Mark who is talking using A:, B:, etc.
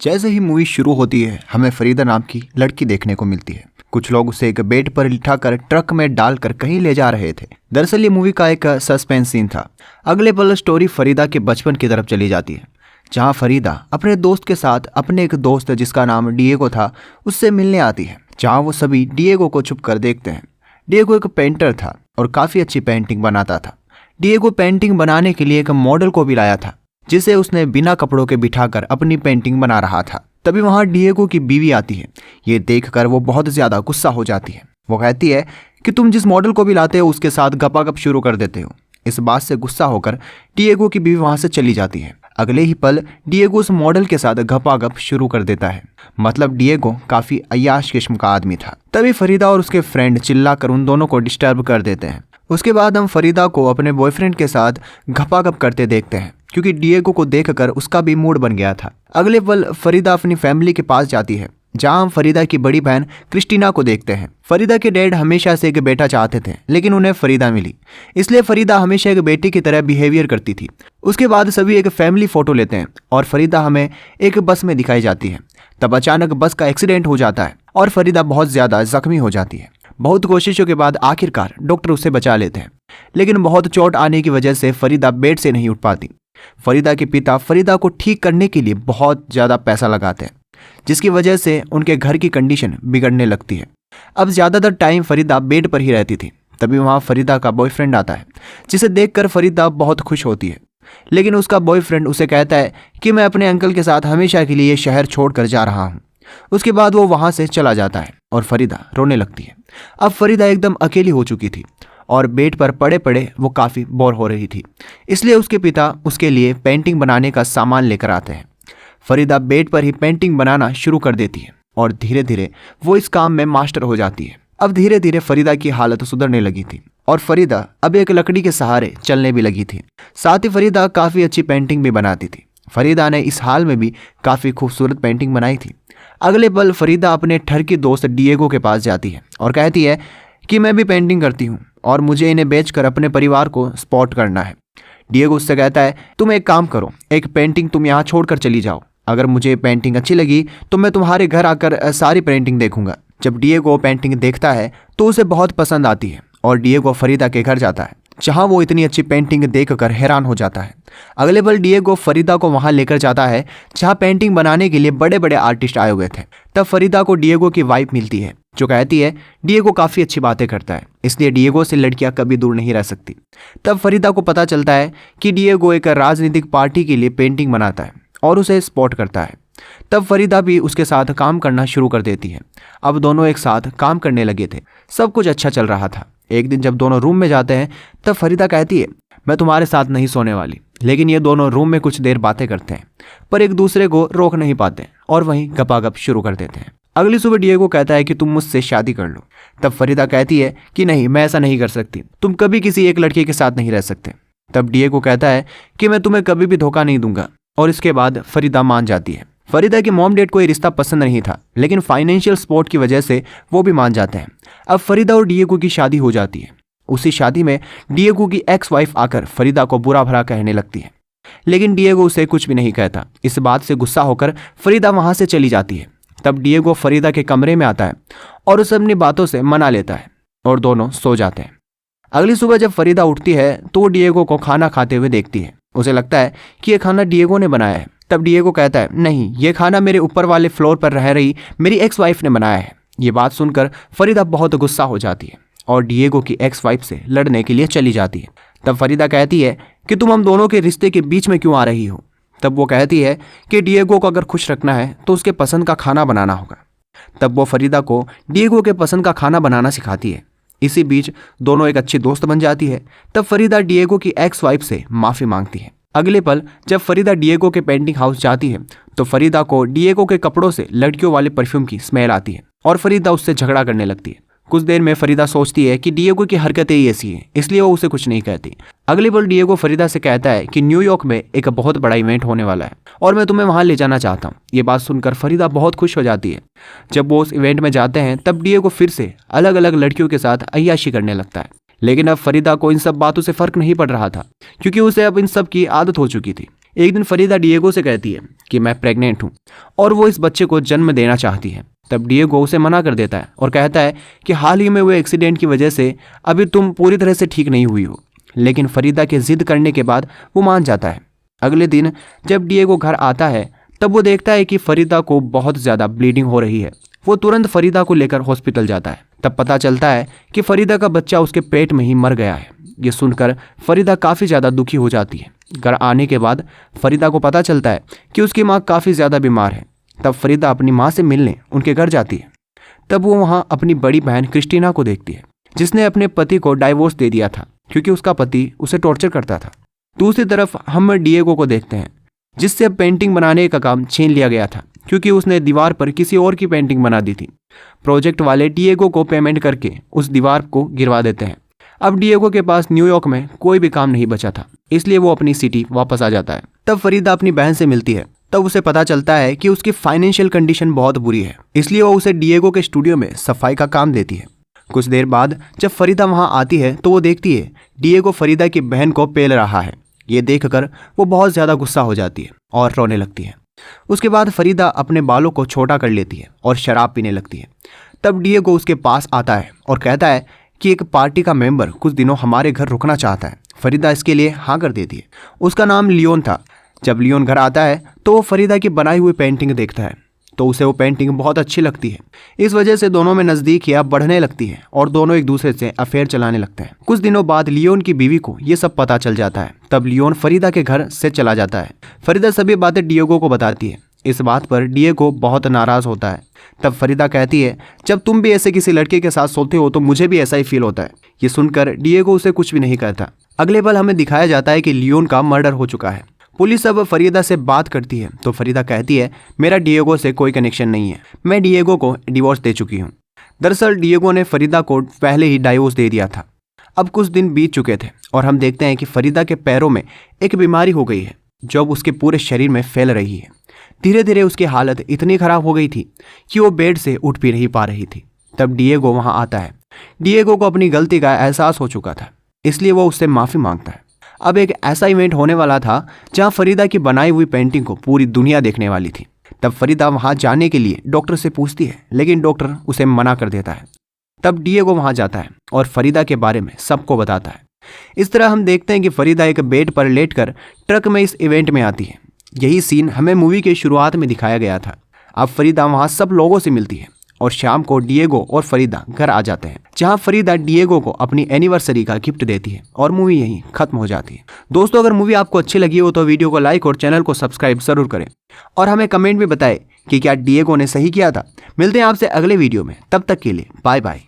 A: जैसे ही मूवी शुरू होती है हमें फरीदा नाम की लड़की देखने को मिलती है। कुछ लोग उसे एक बेड पर लिटाकर ट्रक में डालकर कहीं ले जा रहे थे। दरअसल ये मूवी का एक सस्पेंस सीन था। अगले पल स्टोरी फरीदा के बचपन की तरफ चली जाती है, जहां फरीदा अपने दोस्त के साथ अपने एक दोस्त जिसका नाम डिएगो था उससे मिलने आती है। जहां वो सभी डिएगो को छुप कर देखते हैं। डिएगो एक पेंटर था और काफ़ी अच्छी पेंटिंग बनाता था। डिएगो पेंटिंग बनाने के लिए एक मॉडल को भी लाया था, जिसे उसने बिना कपड़ों के बिठाकर अपनी पेंटिंग बना रहा था। तभी वहां डिएगो की बीवी आती है। ये देखकर वो बहुत ज़्यादा गुस्सा हो जाती है। वो कहती है कि तुम जिस मॉडल को भी लाते हो उसके साथ गपागप शुरू कर देते हो। इस बात से गुस्सा होकर डिएगो की बीवी वहां से चली जाती है। अगले ही पल डिएगो उस मॉडल के साथ गपागप शुरू कर देता है। मतलब डिएगो काफ़ी अय्याश किस्म का आदमी था। तभी फरीदा और उसके फ्रेंड चिल्लाकर उन दोनों को डिस्टर्ब कर देते हैं। उसके बाद हम फरीदा को अपने बॉयफ्रेंड के साथ गपागप करते देखते हैं, क्योंकि डिएगो को देखकर उसका भी मूड बन गया था। अगले पल फरीदा अपनी फैमिली के पास जाती है, जहां हम फरीदा की बड़ी बहन क्रिस्टीना को देखते हैं। फरीदा के डैड हमेशा से एक बेटा चाहते थे, लेकिन उन्हें फरीदा मिली, इसलिए फरीदा हमेशा एक बेटी की तरह बिहेवियर करती थी। उसके बाद सभी एक फैमिली फोटो लेते हैं और फरीदा हमें एक बस में दिखाई जाती है। तब अचानक बस का एक्सीडेंट हो जाता है और फरीदा बहुत ज़्यादा जख्मी हो जाती है। बहुत कोशिशों के बाद आखिरकार डॉक्टर उसे बचा लेते हैं, लेकिन बहुत चोट आने की वजह से फरीदा बेड से नहीं उठ पाती। फरीदा के पिता फरीदा को ठीक करने के लिए बहुत ज़्यादा पैसा लगाते हैं, जिसकी वजह से उनके घर की कंडीशन बिगड़ने लगती है। अब ज़्यादातर टाइम फरीदा बेड पर ही रहती थी। तभी वहाँ फरीदा का बॉयफ्रेंड आता है, जिसे देखकर फरीदा बहुत खुश होती है। लेकिन उसका बॉयफ्रेंड उसे कहता है कि मैं अपने अंकल के साथ हमेशा के लिए शहर छोड़कर जा रहा हूँ। उसके बाद वो वहाँ से चला जाता है और फरीदा रोने लगती है। अब फरीदा एकदम अकेली हो चुकी थी और बेड पर पड़े पड़े वो काफ़ी बोर हो रही थी, इसलिए उसके पिता उसके लिए पेंटिंग बनाने का सामान लेकर आते हैं। फरीदा बेड पर ही पेंटिंग बनाना शुरू कर देती है और धीरे धीरे वो इस काम में मास्टर हो जाती है। अब धीरे धीरे फरीदा की हालत सुधरने लगी थी और फरीदा अब एक लकड़ी के सहारे चलने भी लगी थी। साथ ही फरीदा काफ़ी अच्छी पेंटिंग भी बनाती थी। फरीदा ने इस हाल में भी काफ़ी खूबसूरत पेंटिंग बनाई थी। अगले पल फरीदा अपने ठरकी दोस्त डिएगो के पास जाती है और कहती है कि मैं भी पेंटिंग करती हूँ और मुझे इन्हें बेचकर अपने परिवार को सपोर्ट करना है। डिएगो उससे कहता है तुम एक काम करो, एक पेंटिंग तुम यहाँ छोड़कर चली जाओ। अगर मुझे पेंटिंग अच्छी लगी तो मैं तुम्हारे घर आकर सारी पेंटिंग देखूंगा। जब डिएगो पेंटिंग देखता है तो उसे बहुत पसंद आती है और डिएगो फरीदा के घर जाता है, जहां वो इतनी अच्छी पेंटिंग देखकर हैरान हो जाता है। अगले पल डिएगो फरीदा को वहां लेकर जाता है जहां पेंटिंग बनाने के लिए बड़े बड़े आर्टिस्ट आए हुए थे। तब फरीदा को डिएगो की वाइफ मिलती है, जो कहती है डिएगो काफ़ी अच्छी बातें करता है, इसलिए डिएगो से लड़कियां कभी दूर नहीं रह सकती। तब फरीदा को पता चलता है कि डिएगो एक राजनीतिक पार्टी के लिए पेंटिंग बनाता है और उसे सपोर्ट करता है। तब फरीदा भी उसके साथ काम करना शुरू कर देती है। अब दोनों एक साथ काम करने लगे थे। सब कुछ अच्छा चल रहा था। एक दिन जब दोनों रूम में जाते हैं तब फरीदा कहती है मैं तुम्हारे साथ नहीं सोने वाली। लेकिन ये दोनों रूम में कुछ देर बातें करते हैं, पर एक दूसरे को रोक नहीं पाते और वहीं गपागप शुरू कर देते हैं। अगली सुबह डिएगो कहता है कि तुम मुझसे शादी कर लो। तब फरीदा कहती है कि नहीं, मैं ऐसा नहीं कर सकती, तुम कभी किसी एक लड़के के साथ नहीं रह सकते। तब डिएगो कहता है कि मैं तुम्हें कभी भी धोखा नहीं दूंगा और इसके बाद फरीदा मान जाती है। फरीदा की मॉम डैड को ये रिश्ता पसंद नहीं था, लेकिन फाइनेंशियल सपोर्ट की वजह से वो भी मान जाते हैं। अब फरीदा और डिएगो की शादी हो जाती है। उसी शादी में डिएगो की एक्स वाइफ आकर फरीदा को बुरा भला कहने लगती है, लेकिन डिएगो उसे कुछ भी नहीं कहता। इस बात से गुस्सा होकर फरीदा वहां से चली जाती है। तब डिएगो फरीदा के कमरे में आता है और उसे अपनी बातों से मना लेता है और दोनों सो जाते हैं। अगली सुबह जब फरीदा उठती है तो वो डिएगो को खाना खाते हुए देखती है। उसे लगता है कि यह खाना डिएगो ने बनाया है। तब डिएगो कहता है नहीं, ये खाना मेरे ऊपर वाले फ्लोर पर रह रही मेरी एक्स वाइफ ने बनाया है। ये बात सुनकर फरीदा बहुत गुस्सा हो जाती है और डिएगो की एक्स वाइफ से लड़ने के लिए चली जाती है। तब फरीदा कहती है कि तुम हम दोनों के रिश्ते के बीच में क्यों आ रही हो। तब वो कहती है कि डिएगो को अगर खुश रखना है तो उसके पसंद का खाना बनाना होगा। तब वो फरीदा को डिएगो के पसंद का खाना बनाना सिखाती है। इसी बीच दोनों एक अच्छी दोस्त बन जाती है। तब फरीदा डिएगो की एक्स वाइफ से माफ़ी मांगती है। अगले पल जब फरीदा डिएगो के पेंटिंग हाउस जाती है तो फरीदा को डिएगो के कपड़ों से लड़कियों वाले परफ्यूम की स्मेल आती है और फरीदा उससे झगड़ा करने लगती है। कुछ देर में फरीदा सोचती है कि डिएगो की हरकतें ही ऐसी हैं, इसलिए वो उसे कुछ नहीं कहती। अगले पल डिएगो फरीदा से कहता है कि न्यूयॉर्क में एक बहुत बड़ा इवेंट होने वाला है और मैं तुम्हें वहां ले जाना चाहता हूँ। ये बात सुनकर फरीदा बहुत खुश हो जाती है। जब वो उस इवेंट में जाते हैं तब डिएगो फिर से अलग अलग लड़कियों के साथ अय्याशी करने लगता है। लेकिन अब फरीदा को इन सब बातों से फर्क नहीं पड़ रहा था, क्योंकि उसे अब इन सब की आदत हो चुकी थी। एक दिन फरीदा डिएगो से कहती है कि मैं प्रेग्नेंट हूँ और वो इस बच्चे को जन्म देना चाहती है। तब डिएगो उसे मना कर देता है और कहता है कि हाल ही में हुए एक्सीडेंट की वजह से अभी तुम पूरी तरह से ठीक नहीं हुई हो। लेकिन फरीदा के जिद करने के बाद वो मान जाता है। अगले दिन जब डिएगो घर आता है तब वो देखता है कि फरीदा को बहुत ज़्यादा ब्लीडिंग हो रही है। वो तुरंत फरीदा को लेकर हॉस्पिटल जाता है। तब पता चलता है कि फरीदा का बच्चा उसके पेट में ही मर गया है। ये सुनकर फरीदा काफ़ी ज़्यादा दुखी हो जाती है। घर आने के बाद फरीदा को पता चलता है कि उसकी माँ काफ़ी ज़्यादा बीमार है। तब फरीदा अपनी माँ से मिलने उनके घर जाती है। तब वो वहाँ अपनी बड़ी बहन क्रिस्टीना को देखती है, जिसने अपने पति को डाइवोर्स दे दिया था क्योंकि उसका पति उसे टॉर्चर करता था। दूसरी तरफ हम डिएगो को देखते हैं, जिससे अब पेंटिंग बनाने का काम छीन लिया गया था क्योंकि उसने दीवार पर किसी और की पेंटिंग बना दी थी। प्रोजेक्ट वाले डिएगो को पेमेंट करके उस दीवार को गिरवा देते हैं। अब डिएगो के पास न्यूयॉर्क में कोई भी काम नहीं बचा था, इसलिए वो अपनी सिटी वापस आ जाता है। तब फरीदा अपनी बहन से मिलती है। तब उसे पता चलता है कि उसकी फाइनेंशियल कंडीशन बहुत बुरी है, इसलिए वो उसे डिएगो के स्टूडियो में सफाई का काम देती है। कुछ देर बाद जब फरीदा वहाँ आती है तो वो देखती है डिएगो फरीदा की बहन को पेल रहा है। ये देखकर वो बहुत ज़्यादा गुस्सा हो जाती है और रोने लगती है। उसके बाद फरीदा अपने बालों को छोटा कर लेती है और शराब पीने लगती है। तब डिएगो उसके पास आता है और कहता है कि एक पार्टी का मेंबर कुछ दिनों हमारे घर रुकना चाहता है। फरीदा इसके लिए हाँ कर देती है। उसका नाम लियोन था। जब लियोन घर आता है तो वो फरीदा की बनाई हुई पेंटिंग देखता है तो उसे वो पेंटिंग बहुत अच्छी लगती है। इस वजह से दोनों में नज़दीकियाँ बढ़ने लगती है और दोनों एक दूसरे से अफेयर चलाने लगते हैं। कुछ दिनों बाद लियोन की बीवी को ये सब पता चल जाता है। तब लियोन फरीदा के घर से चला जाता है। फरीदा सभी बातें डिएगो को बताती है। इस बात पर डिएगो बहुत नाराज़ होता है। तब फरीदा कहती है जब तुम भी ऐसे किसी लड़के के साथ सोते हो तो मुझे भी ऐसा ही फील होता है। ये सुनकर डिएगो उसे कुछ भी नहीं कहता। अगले पल हमें दिखाया जाता है कि लियोन का मर्डर हो चुका है। पुलिस अब फरीदा से बात करती है तो फरीदा कहती है मेरा डिएगो से कोई कनेक्शन नहीं है, मैं डिएगो को डिवोर्स दे चुकी हूँ। दरअसल डिएगो ने फरीदा को पहले ही डाइवोर्स दे दिया था। अब कुछ दिन बीत चुके थे और हम देखते हैं कि फरीदा के पैरों में एक बीमारी हो गई है जो अब उसके पूरे शरीर में फैल रही है। धीरे धीरे उसकी हालत इतनी ख़राब हो गई थी कि वो बेड से उठ भी नहीं पा रही थी। तब डिएगो वहाँ आता है। डिएगो को अपनी गलती का एहसास हो चुका था, इसलिए वो उससे माफ़ी मांगता है। अब एक ऐसा इवेंट होने वाला था जहाँ फरीदा की बनाई हुई पेंटिंग को पूरी दुनिया देखने वाली थी। तब फरीदा वहाँ जाने के लिए डॉक्टर से पूछती है, लेकिन डॉक्टर उसे मना कर देता है। तब डिएगो वहाँ जाता है और फरीदा के बारे में सबको बताता है। इस तरह हम देखते हैं कि फरीदा एक बेड पर लेटकर ट्रक में इस इवेंट में आती है। यही सीन हमें मूवी के शुरुआत में दिखाया गया था। अब फरीदा वहाँ सब लोगों से मिलती है और शाम को डिएगो और फरीदा घर आ जाते हैं, जहां फरीदा डिएगो को अपनी एनिवर्सरी का गिफ्ट देती है और मूवी यहीं खत्म हो जाती है। दोस्तों, अगर मूवी आपको अच्छी लगी हो तो वीडियो को लाइक और चैनल को सब्सक्राइब जरूर करें और हमें कमेंट में बताएं कि क्या डिएगो ने सही किया था। मिलते हैं आपसे अगले वीडियो में, तब तक के लिए बाय बाय।